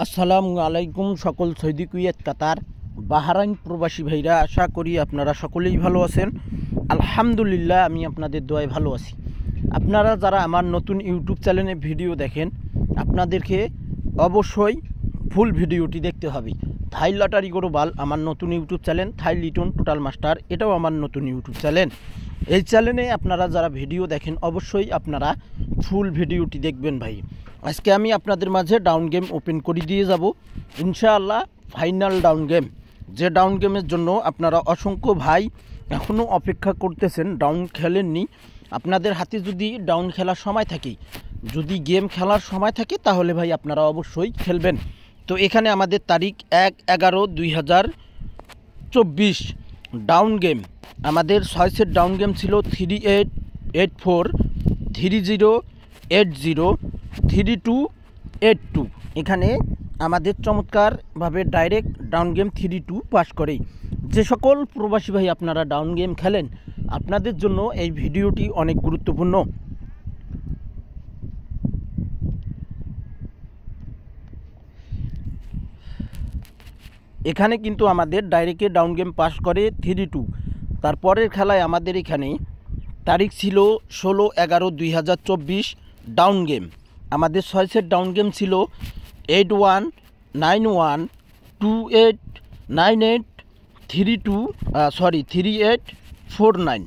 আসসালামু আলাইকুম সকল সৌদি কুয়েত কাতার বাহরাইন প্রবাসী ভাইরা, আশা করি আপনারা সকলেই ভালো আছেন। আলহামদুলিল্লাহ, আমি আপনাদের দোয়ায় ভালো আছি। আপনারা যারা আমার নতুন ইউটিউব চ্যানেলে ভিডিও দেখেন, আপনাদেরকে অবশ্যই ফুল ভিডিওটি দেখতে হবে। থাই লটারি গ্লোবাল আমার নতুন ইউটিউব চ্যানেল, থাই লিটন টোটাল মাস্টার এটাও আমার নতুন ইউটিউব চ্যানেল। এই চ্যানেলে আপনারা যারা ভিডিও দেখেন অবশ্যই আপনারা ফুল ভিডিওটি দেখবেন ভাই। আজকে আমি আপনাদের মাঝে ডাউন গেম ওপেন করে দিয়ে যাব ইনশাআল্লাহ। ফাইনাল ডাউন গেম, যে ডাউন গেমের জন্য আপনারা অসংখ্য ভাই এখনও অপেক্ষা করতেছেন, ডাউন খেলেননি। আপনাদের হাতে যদি ডাউন খেলার সময় থাকে, যদি গেম খেলার সময় থাকে, তাহলে ভাই আপনারা অবশ্যই খেলবেন। তো এখানে আমাদের তারিখ 1/11/2024 ডাউন গেম। আমাদের 6 সেট ডাউন গেম ছিল 3884, 3080, 3282। এখানে আমাদের চমৎকারভাবে ডাইরেক্ট ডাউন গেম 32 পাস করে। যে সকল প্রবাসী ভাই আপনারা ডাউন গেম খেলেন, আপনাদের জন্য এই ভিডিওটি অনেক গুরুত্বপূর্ণ। এখানে কিন্তু আমাদের ডাইরেক্টে ডাউন গেম পাস করে 32। তারপরের খেলায় আমাদের এখানে তারিখ ছিল 16/11/2024 ডাউন গেম। আমাদের 6 সেট ডাউন গেম ছিল 8191, 2898, 3849।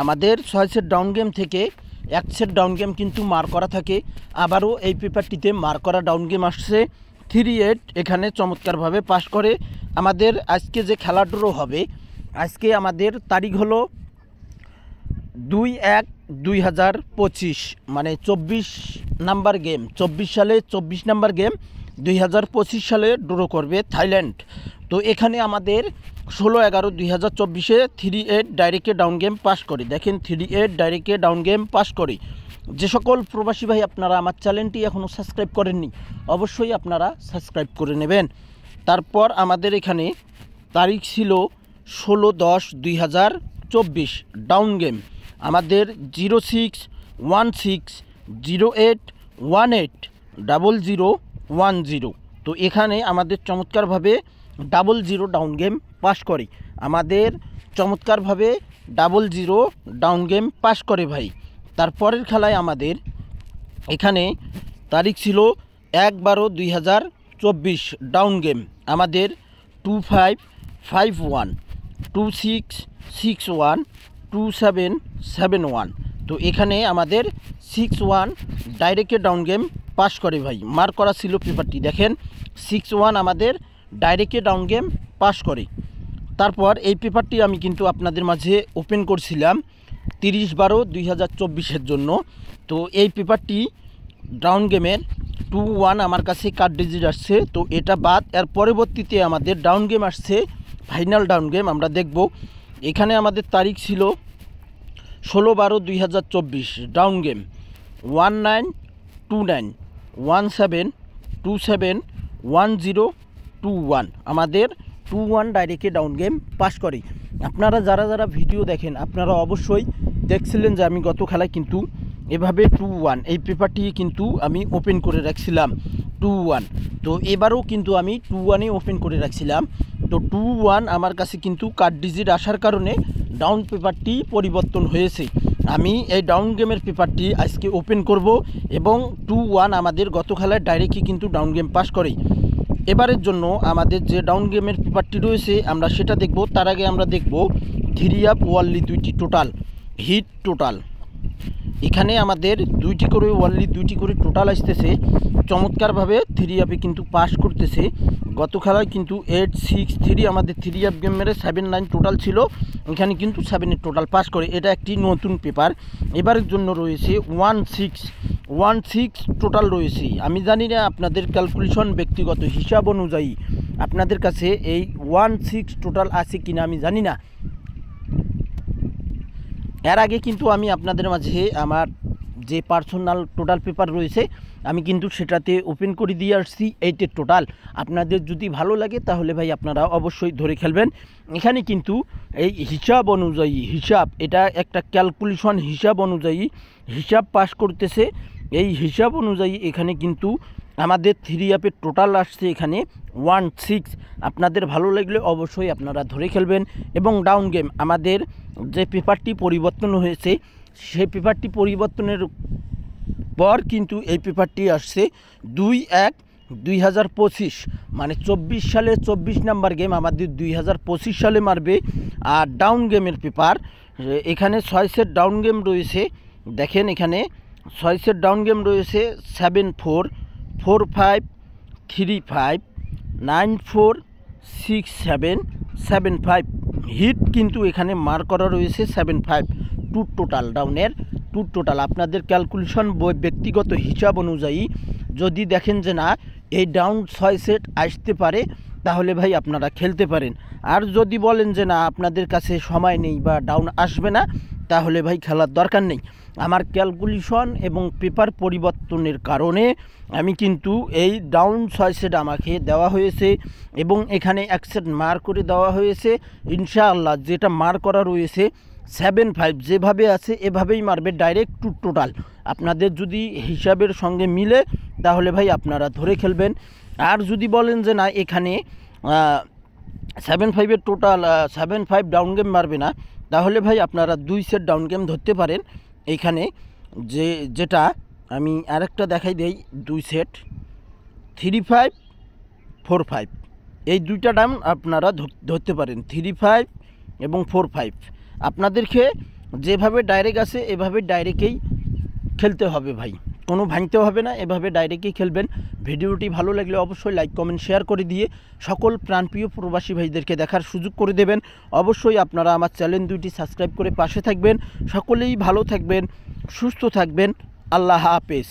আমাদের 6 সেট ডাউন গেম থেকে এক সেট ডাউন গেম কিন্তু মার করা থাকে। আবারও এই পেপারটিতে মার করা ডাউন গেম আসছে 38, এখানে চমৎকারভাবে পাস করে। আমাদের আজকে যে খেলা ড্র হবে, আজকে আমাদের তারিখ হলো 2/1/2025, মানে 24 নাম্বার গেম। 24 সালে 24 নাম্বার গেম 2025 সালে ড্র করবে থাইল্যান্ড। তো এখানে আমাদের 16/11/2024-এ 38 ডাইরেক্টে ডাউন গেম পাস করে। দেখেন 38 ডাইরেক্টে ডাউন গেম পাস করে। যে সকল প্রবাসী ভাই আপনারা আমার চ্যানেলটি এখনও সাবস্ক্রাইব করেননি, অবশ্যই আপনারা সাবস্ক্রাইব করে নেবেন। তারপর আমাদের এখানে তারিখ ছিল 16/10/2024 ডাউন গেম। আমাদের 061608180010। তো এখানে আমাদের চমৎকারভাবে 00 ডাউন গেম পাস করে। আমাদের চমৎকারভাবে 00 ডাউন গেম পাস করে ভাই। তারপরের খেলায় আমাদের এখানে তারিখ ছিল 1/12/2024 ডাউন গেম। আমাদের 2551, 2661, 2771। তো এখানে আমাদের 61 ডাইরেক্টে ডাউন গেম পাস করে ভাই। মার করা ছিল পেপারটি, দেখেন 61 আমাদের ডাইরেক্টে ডাউন গেম পাস করে। তারপর এই পেপারটি আমি কিন্তু আপনাদের মাঝে ওপেন করছিলাম 30/12/2024-এর জন্য। তো এই পেপারটি ডাউন গেমের 21 আমার কাছে কার্ড ডিজিট আসছে। তো এটা বাদ, এর পরবর্তীতে আমাদের ডাউন গেম আসছে ফাইনাল ডাউন গেম, আমরা দেখব। এখানে আমাদের তারিখ ছিল 16/12/2024 ডাউন গেম 1929, 1727, 1021। আমাদের 21 ডাইরেক্টে ডাউন গেম পাস করে। আপনারা যারা যারা ভিডিও দেখেন, আপনারা অবশ্যই দেখছিলেন যে আমি গত খেলায় কিন্তু এভাবে 21 এই পেপারটি কিন্তু আমি ওপেন করে রাখছিলাম 21। তো এবারও কিন্তু আমি 21-এ ওপেন করে রাখছিলাম। তো 21 আমার কাছে কিন্তু কার্ড ডিজিট আসার কারণে ডাউন পেপারটি পরিবর্তন হয়েছে। আমি এই ডাউন গেমের পেপারটি আজকে ওপেন করব এবং 21 আমাদের গত খেলায় ডাইরেক্টই কিন্তু ডাউন গেম পাস করে। এবারের জন্য আমাদের যে ডাউন গেমের পেপারটি রয়েছে আমরা সেটা দেখব। তার আগে আমরা দেখব 3 আপ ওয়ানলি 2টি টোটাল হিট টোটাল। এখানে আমাদের 2টি করে ওয়ানলি 2টি করে টোটাল আসতেছে। চমৎকারভাবে 3 আপে কিন্তু পাস করতেছে। গত খেলায় কিন্তু 863 আমাদের 3 আপ গেম মেরে 79 টোটাল ছিল, এখানে কিন্তু 7-এর টোটাল পাস করে। এটা একটি নতুন পেপার। এবারের জন্য রয়েছে 16 টোটাল রয়েছে। আমি জানি না আপনাদের ক্যালকুলেশন ব্যক্তিগত হিসাব অনুযায়ী আপনাদের কাছে এই 16 টোটাল আছে কিনা আমি জানি না। এর আগে কিন্তু আমি আপনাদের মাঝে আমার যে পার্সোনাল টোটাল পেপার রয়েছে আমি কিন্তু সেটাতে ওপেন করে দিয়ে আসছি 8-এর টোটাল। আপনাদের যদি ভালো লাগে তাহলে ভাই আপনারা অবশ্যই ধরে খেলবেন। এখানে কিন্তু এই হিসাব অনুযায়ী, এটা একটা ক্যালকুলেশন হিসাব অনুযায়ী হিসাব পাস করতেছে। এই হিসাব অনুযায়ী এখানে কিন্তু আমাদের 3 অ্যাপের টোটাল আসছে এখানে 16। আপনাদের ভালো লাগলে অবশ্যই আপনারা ধরে খেলবেন। এবং ডাউন গেম আমাদের যে পেপারটি পরিবর্তন হয়েছে সেই পেপারটি পরিবর্তনের পর কিন্তু এই পেপারটি আসছে 2/1/2025, মানে 24 সালে 24 নাম্বার গেম আমাদের 2025 সালে মারবে। আর ডাউন গেমের পেপার এখানে 6 সেট ডাউন গেম রয়েছে। দেখেন এখানে 6 সেট ডাউন গেম রয়েছে 7-4, 4-5, 3-5, 9-4, 6-7, 7-5। হিট কিন্তু এখানে মার করা রয়েছে 7-5। টোটাল ডাউনের টোটাল আপনাদের ক্যালকুলেশন ব্যক্তিগত হিসাব অনুযায়ী যদি দেখেন যে না এই ডাউন 6 সেট আসতে পারে তাহলে ভাই আপনারা খেলতে পারেন। আর যদি বলেন যে না আপনাদের কাছে সময় নেই বা ডাউন আসবে না তাহলে ভাই খেলার দরকার নেই। আমার ক্যালকুলেশন এবং পেপার পরিবর্তনের কারণে আমি কিন্তু এই ডাউন 6 সেট আমাকে দেওয়া হয়েছে এবং এখানে 1 সেট মার করে দেওয়া হয়েছে। ইনশাআল্লাহ যেটা মার করা রয়েছে 7-5 যেভাবে আছে এভাবেই মারবে ডাইরেক্ট টোটাল। আপনাদের যদি হিসাবের সঙ্গে মিলে তাহলে ভাই আপনারা ধরে খেলবেন। আর যদি বলেন যে না এখানে 7-5-এর টোটাল 7-5 ডাউন গেম মারবে না তাহলে ভাই আপনারা 2 সেট ডাউন গেম ধরতে পারেন। এইখানে যেটা আমি আরেকটা দেখাই দেই, 2 সেট 3-5, 4-5 এই দুইটা ডাউন আপনারা ধরতে পারেন। 3-5 এবং 4-5 আপনাদেরকে যেভাবে ডাইরেক্ট আছে এভাবে ডাইরেক্টেই খেলতে হবে ভাই, কোনো ভাঙতে হবে না, এভাবে ডাইরেক্টই খেলবেন। ভিডিওটি ভালো লাগলে অবশ্যই লাইক কমেন্ট শেয়ার করে দিয়ে সকল প্রাণপ্রিয় প্রবাসী ভাইদেরকে দেখার সুযোগ করে দেবেন। অবশ্যই আপনারা আমার চ্যানেল দুইটি সাবস্ক্রাইব করে পাশে থাকবেন। সকলেই ভালো থাকবেন, সুস্থ থাকবেন। আল্লাহ হাফেজ।